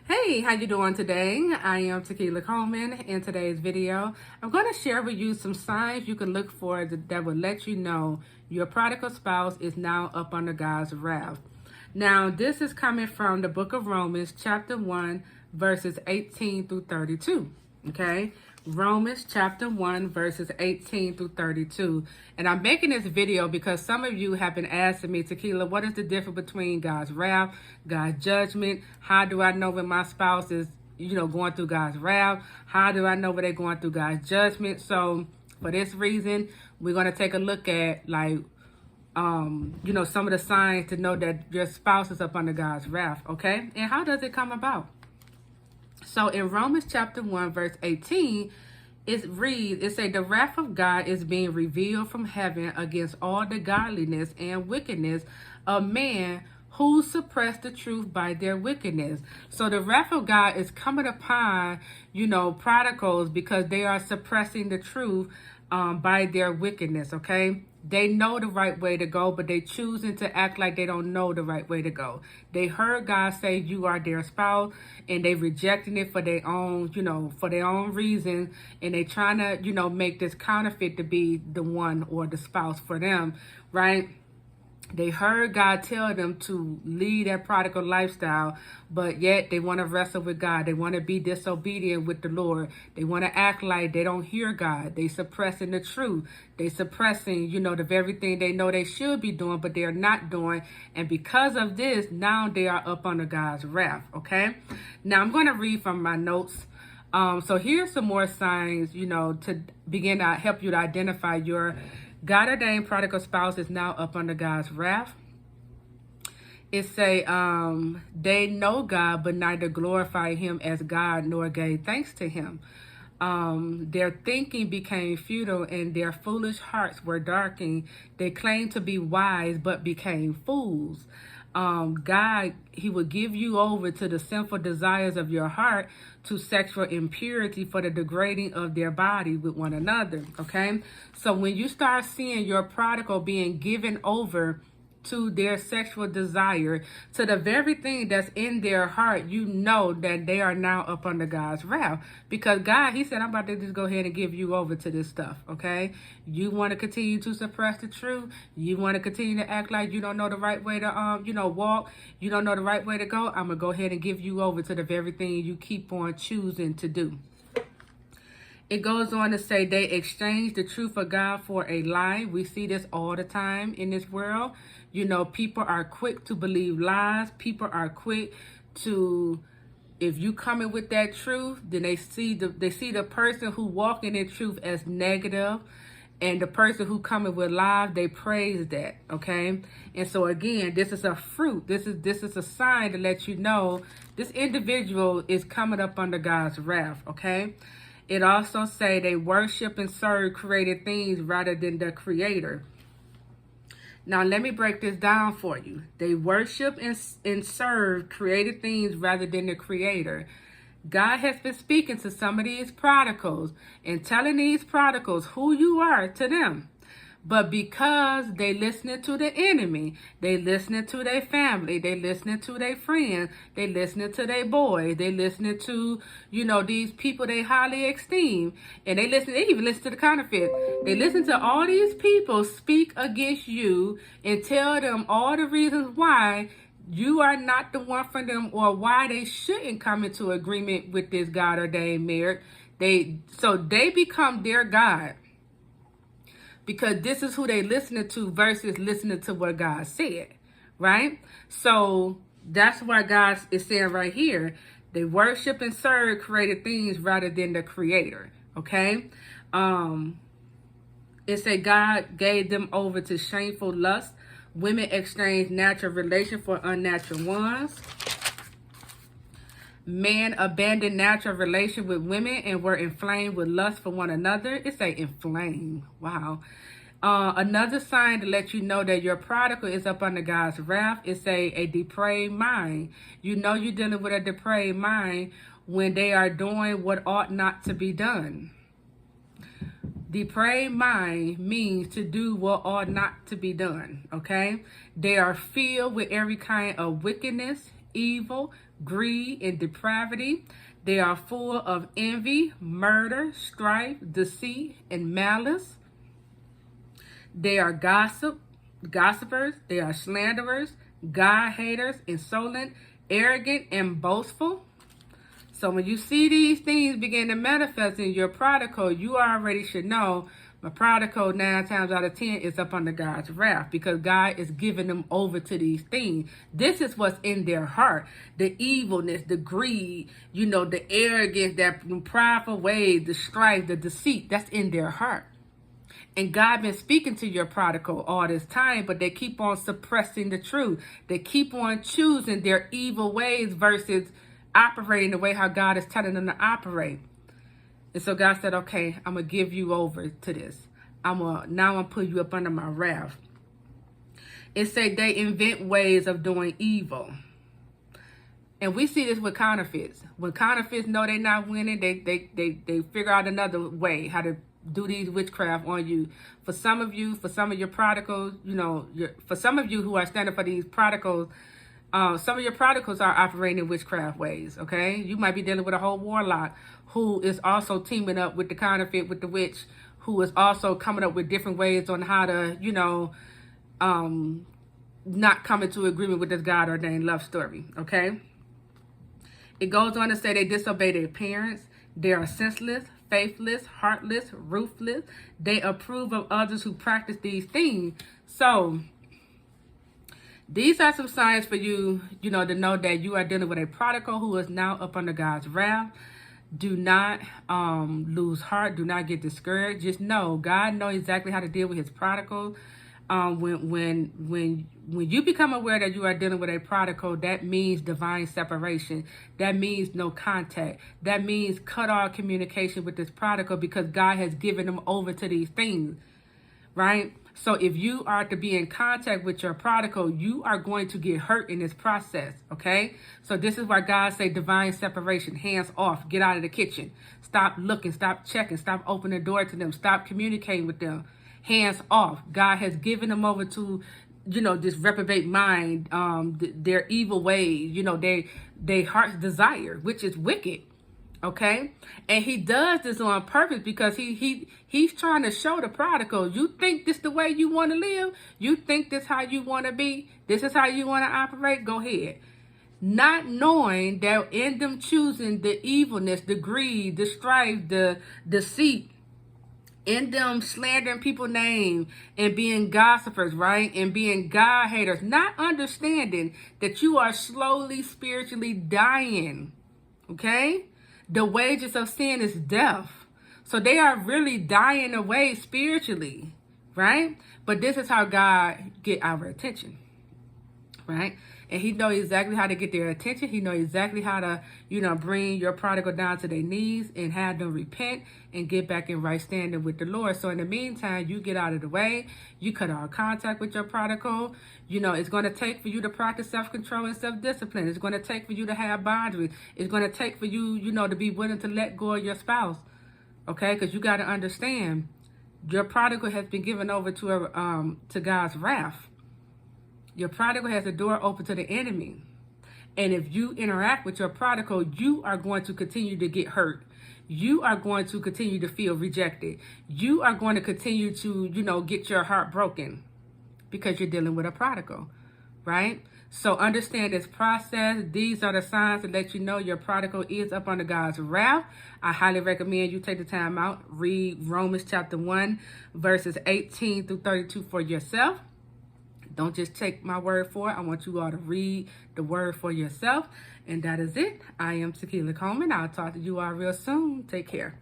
Hey, how you doing today? I am Tequila Coleman. In today's video, I'm going to share with you some signs you can look for that will let you know your prodigal spouse is now up under God's wrath. Now, this is coming from the book of Romans, chapter 1, verses 18 through 32. Okay? Romans chapter 1, verses 18 through 32. And I'm making this video because some of you have been asking me, Tequila, what is the difference between God's wrath, God's judgment? How do I know when my spouse is, going through God's wrath? How do I know when they're going through God's judgment? So for this reason, we're going to take a look at some of the signs to know that your spouse is up under God's wrath, okay? And how does it come about? So in Romans chapter 1, verse 18, it says, the wrath of God is being revealed from heaven against all the godliness and wickedness of man who suppress the truth by their wickedness. So the wrath of God is coming upon, prodigals because they are suppressing the truth by their wickedness, okay? They know the right way to go, but they choosing to act like they don't know the right way to go. They heard God say you are their spouse, and they rejecting it for their own, for their own reason, and they trying to, make this counterfeit to be the one or the spouse for them, right? They heard God tell them to lead that prodigal lifestyle, but yet they want to wrestle with God. They want to be disobedient with the Lord. They want to act like they don't hear God. They suppressing the truth. They suppressing, the very thing they know they should be doing, but they're not doing. And because of this, now they are up under God's wrath, okay? Now I'm going to read from my notes. So here's some more signs, to begin to help you to identify your God-ordained prodigal spouse is now up under God's wrath. It say, they know God, but neither glorify him as God nor gave thanks to him. Their thinking became futile and their foolish hearts were darkened. They claimed to be wise, but became fools. God, he will give you over to the sinful desires of your heart, to sexual impurity for the degrading of their body with one another, okay? So when you start seeing your prodigal being given over to their sexual desire, to the very thing that's in their heart, you know that they are now up under God's wrath. Because God, he said, I'm about to just go ahead and give you over to this stuff, okay? You want to continue to suppress the truth. You want to continue to act like you don't know the right way to, walk. You don't know the right way to go. I'm going to go ahead and give you over to the very thing you keep on choosing to do. It goes on to say they exchange the truth of God for a lie. We see this all the time in this world. People are quick to believe lies. People are quick to, if you coming with that truth, then they see the person who walking in truth as negative, and the person who coming with lies, they praise that, okay? And so again, this is a fruit. This is a sign to let you know this individual is coming up under God's wrath, okay? It also say they worship and serve created things rather than the creator. Now, let me break this down for you. They worship and serve created things rather than the creator. God has been speaking to some of these prodigals and telling these prodigals who you are to them. But because they listening to the enemy, they listening to their family, they listening to their friends, they listening to their boys, they listening to, these people they highly esteem, and they even listen to the counterfeit. They listen to all these people speak against you and tell them all the reasons why you are not the one for them, or why they shouldn't come into agreement with this God-ordained marriage. So they become their God, because this is who they listening to versus listening to what God said, right? So that's why God is saying right here, they worship and serve created things rather than the creator, okay? It said God gave them over to shameful lust. Women exchanged natural relation for unnatural ones. Men abandoned natural relation with women and were inflamed with lust for one another. It say inflamed. Wow. Another sign to let you know that your prodigal is up under God's wrath is a depraved mind. You're dealing with a depraved mind when they are doing what ought not to be done. Depraved mind means to do what ought not to be done, okay? They are filled with every kind of wickedness, evil, greed, and depravity. They are full of envy, murder, strife, deceit, and malice. They are gossipers. They are slanderers, God haters, insolent, arrogant, and boastful. So when you see these things begin to manifest in your prodigal, you already should know my prodigal 9 times out of 10 is up under God's wrath, because God is giving them over to these things. This is what's in their heart. The evilness, the greed, the arrogance, that prideful ways, the strife, the deceit, that's in their heart. And God been speaking to your prodigal all this time, but they keep on suppressing the truth. They keep on choosing their evil ways versus operating the way how God is telling them to operate. And so God said, okay, I'm going to give you over to this. Now I'm going to put you up under my wrath. It said they invent ways of doing evil. And we see this with counterfeits. When counterfeits know they're not winning, they figure out another way how to do these witchcraft on you. For some of your prodigals, for some of you who are standing for these prodigals, some of your prodigals are operating in witchcraft ways, okay? You might be dealing with a whole warlock who is also teaming up with the counterfeit, with the witch, who is also coming up with different ways on how to, not come into agreement with this God-ordained love story, okay? It goes on to say they disobey their parents. They are senseless, faithless, heartless, ruthless. They approve of others who practice these things. So these are some signs for you, to know that you are dealing with a prodigal who is now up under God's wrath. Do not lose heart. Do not get discouraged. Just know God knows exactly how to deal with his prodigal. When you become aware that you are dealing with a prodigal, that means divine separation. That means no contact. That means cut off communication with this prodigal, because God has given them over to these things, right? So if you are to be in contact with your prodigal, you are going to get hurt in this process, okay? So this is why God say divine separation, hands off, get out of the kitchen. Stop looking, stop checking, stop opening the door to them, stop communicating with them. Hands off. God has given them over to, this reprobate mind, their evil ways, their heart's desire, which is wicked. Okay, and he does this on purpose, because he's trying to show the prodigal, you think this the way you want to live? You think this how you want to be? This is how you want to operate? Go ahead. Not knowing that in them choosing the evilness, the greed, the strife, the deceit, in them slandering people's name and being gossipers, right? And being God haters, not understanding that you are slowly spiritually dying, okay? The wages of sin is death. So they are really dying away spiritually, right? But this is how God get our attention, right? And he knows exactly how to get their attention. He knows exactly how to, bring your prodigal down to their knees and have them repent and get back in right standing with the Lord. So in the meantime, you get out of the way. You cut off contact with your prodigal. It's going to take for you to practice self-control and self-discipline. It's going to take for you to have boundaries. It's going to take for you, to be willing to let go of your spouse. Okay? Because you got to understand, your prodigal has been given over to God's wrath. Your prodigal has the door open to the enemy. And if you interact with your prodigal, you are going to continue to get hurt. You are going to continue to feel rejected. You are going to continue to, get your heart broken, because you're dealing with a prodigal, right? So understand this process. These are the signs to let you know your prodigal is up under God's wrath. I highly recommend you take the time out, read Romans chapter 1, verses 18 through 32 for yourself. Don't just take my word for it. I want you all to read the word for yourself. And that is it. I am Tequila Coleman. I'll talk to you all real soon. Take care.